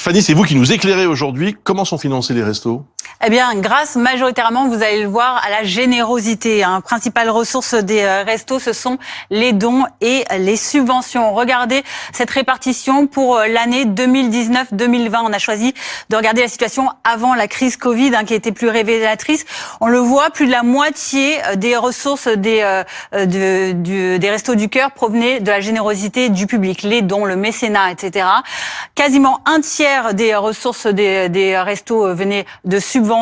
Fanny, c'est vous qui nous éclairez aujourd'hui. Comment sont financés les restos ? Eh bien, grâce majoritairement, vous allez le voir, à la générosité. Principale ressource des restos, ce sont les dons et les subventions. Regardez cette répartition pour l'année 2019-2020. On a choisi de regarder la situation avant la crise Covid, qui était plus révélatrice. On le voit, plus de la moitié des ressources des restos du cœur provenaient de la générosité du public, les dons, le mécénat, etc. Quasiment un tiers des ressources des restos venaient de subventions,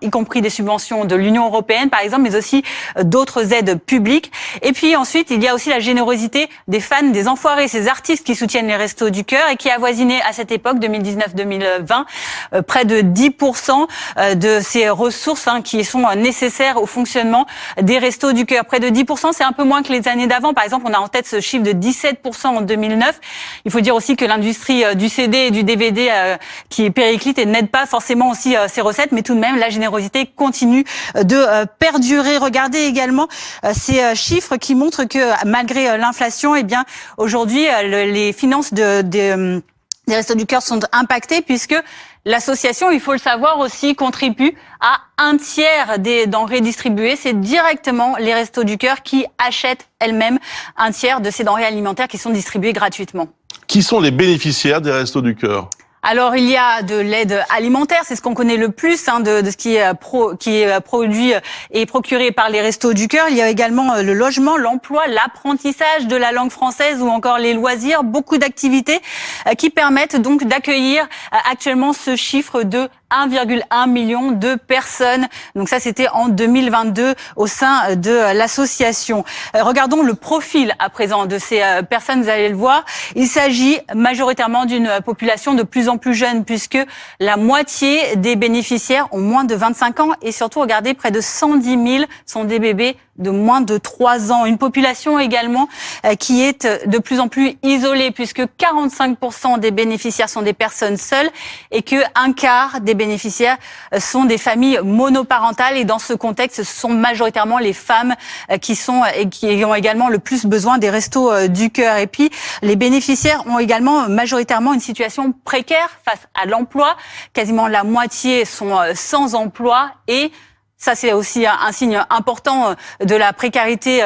y compris des subventions de l'Union européenne, par exemple, mais aussi d'autres aides publiques. Et puis ensuite, il y a aussi la générosité des fans des Enfoirés, ces artistes qui soutiennent les Restos du Cœur et qui avoisinaient à cette époque, 2019-2020, près de 10% de ces ressources qui sont nécessaires au fonctionnement des Restos du Cœur. Près de 10%, c'est un peu moins que les années d'avant. Par exemple, on a en tête ce chiffre de 17% en 2009. Il faut dire aussi que l'industrie du CD et du DVD qui est périclite et n'aide pas forcément aussi ses recettes, mais tout de même, la générosité continue de perdurer. Regardez également ces chiffres qui montrent que malgré l'inflation, eh bien, aujourd'hui, les finances des Restos du Cœur sont impactées puisque l'association, il faut le savoir aussi, contribue à un tiers des denrées distribuées. C'est directement les Restos du Cœur qui achètent elles-mêmes un tiers de ces denrées alimentaires qui sont distribuées gratuitement. Qui sont les bénéficiaires des Restos du Cœur ? Alors, il y a de l'aide alimentaire, c'est ce qu'on connaît le plus de ce qui est produit et procuré par les Restos du Cœur. Il y a également le logement, l'emploi, l'apprentissage de la langue française ou encore les loisirs, beaucoup d'activités qui permettent donc d'accueillir actuellement ce chiffre de 1,1 million de personnes. Donc ça, c'était en 2022 au sein de l'association. Regardons le profil à présent de ces personnes, vous allez le voir. Il s'agit majoritairement d'une population de plus en plus jeune puisque la moitié des bénéficiaires ont moins de 25 ans et surtout, regardez, près de 110 000 sont des bébés de moins de 3 ans. Une population également qui est de plus en plus isolée puisque 45% des bénéficiaires sont des personnes seules et que un quart des bénéficiaires sont des familles monoparentales et dans ce contexte, ce sont majoritairement les femmes qui ont également le plus besoin des Restos du Cœur. Et puis, les bénéficiaires ont également majoritairement une situation précaire face à l'emploi. Quasiment la moitié sont sans emploi et ça, c'est aussi un signe important de la précarité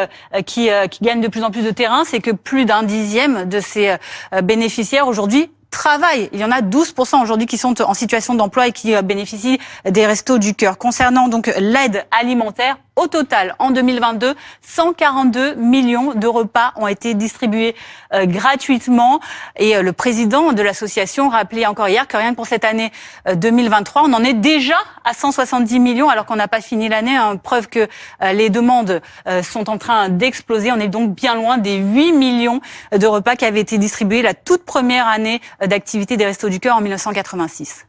qui gagne de plus en plus de terrain. C'est que plus d'un dixième de ces bénéficiaires aujourd'hui travaillent. Il y en a 12% aujourd'hui qui sont en situation d'emploi et qui bénéficient des Restos du Cœur. Concernant donc l'aide alimentaire, au total, en 2022, 142 millions de repas ont été distribués gratuitement. Et le président de l'association rappelait encore hier que rien que pour cette année 2023, on en est déjà à 170 millions alors qu'on n'a pas fini l'année. Preuve que les demandes sont en train d'exploser. On est donc bien loin des 8 millions de repas qui avaient été distribués la toute première année d'activité des Restos du Cœur en 1986.